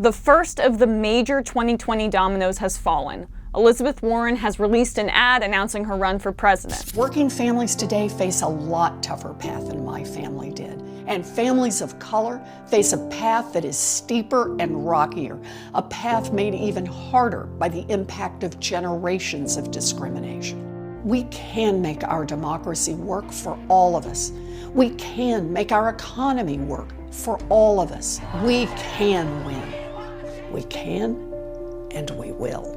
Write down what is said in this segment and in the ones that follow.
The first of the major 2020 dominoes has fallen. Elizabeth Warren has released an ad announcing her run for president. Working families today face a lot tougher path than my family did. And families of color face a path that is steeper and rockier, a path made even harder by the impact of generations of discrimination. We can make our democracy work for all of us. We can make our economy work for all of us. We can win. We can, and we will.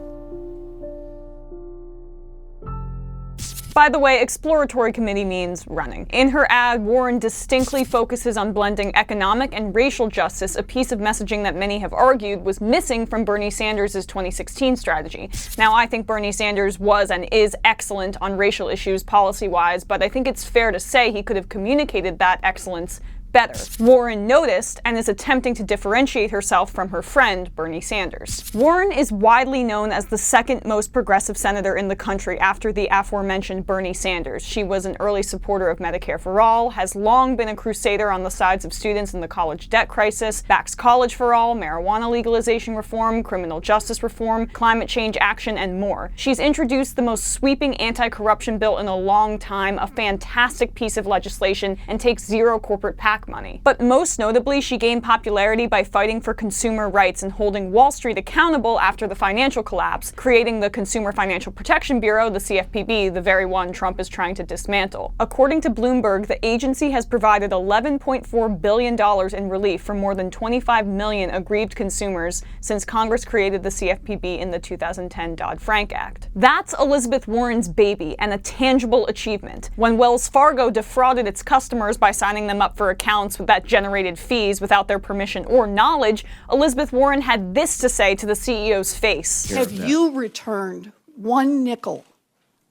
By the way, exploratory committee means running. In her ad, Warren distinctly focuses on blending economic and racial justice, a piece of messaging that many have argued was missing from Bernie Sanders' 2016 strategy. Now, I think Bernie Sanders was and is excellent on racial issues policy-wise, but I think it's fair to say he could have communicated that excellence better. Warren noticed and is attempting to differentiate herself from her friend, Bernie Sanders. Warren is widely known as the second most progressive senator in the country after the aforementioned Bernie Sanders. She was an early supporter of Medicare for All, has long been a crusader on the sides of students in the college debt crisis, backs college for all, marijuana legalization reform, criminal justice reform, climate change action, and more. She's introduced the most sweeping anti-corruption bill in a long time, a fantastic piece of legislation, and takes zero corporate PAC money. But most notably, she gained popularity by fighting for consumer rights and holding Wall Street accountable after the financial collapse, creating the Consumer Financial Protection Bureau, the CFPB, the very one Trump is trying to dismantle. According to Bloomberg, the agency has provided $11.4 billion in relief for more than 25 million aggrieved consumers since Congress created the CFPB in the 2010 Dodd-Frank Act. That's Elizabeth Warren's baby and a tangible achievement. When Wells Fargo defrauded its customers by signing them up for accounts that generated fees without their permission or knowledge, Elizabeth Warren had this to say to the CEO's face. Have you returned one nickel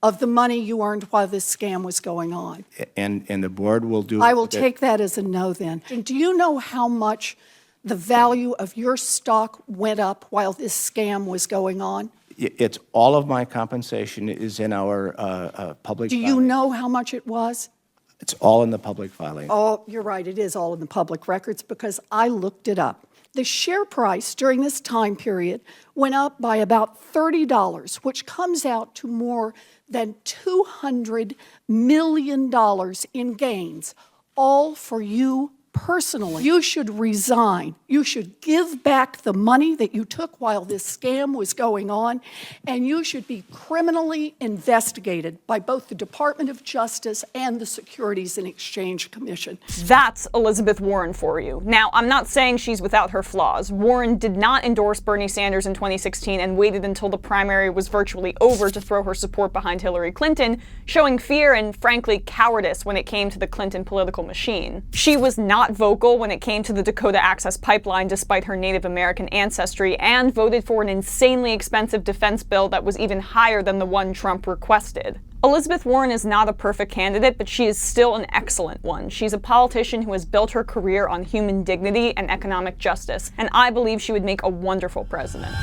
of the money you earned while this scam was going on? And the board will do... I will take that as a no then. And do you know how much the value of your stock went up while this scam was going on? It's all of my compensation is in our public Do filing. you know how much it was? It's all in the public filing. Oh, you're right. It is all in the public records because I looked it up. The share price during this time period went up by about $30, which comes out to more than $200 million in gains, all for you personally. You should resign. You should give back the money that you took while this scam was going on, and you should be criminally investigated by both the Department of Justice and the Securities and Exchange Commission. That's Elizabeth Warren for you. Now, I'm not saying she's without her flaws. Warren did not endorse Bernie Sanders in 2016 and waited until the primary was virtually over to throw her support behind Hillary Clinton, showing fear and, frankly, cowardice when it came to the Clinton political machine. She was not vocal when it came to the Dakota Access Pipeline despite her Native American ancestry, and voted for an insanely expensive defense bill that was even higher than the one Trump requested. Elizabeth Warren is not a perfect candidate, but she is still an excellent one. She's a politician who has built her career on human dignity and economic justice, and I believe she would make a wonderful president.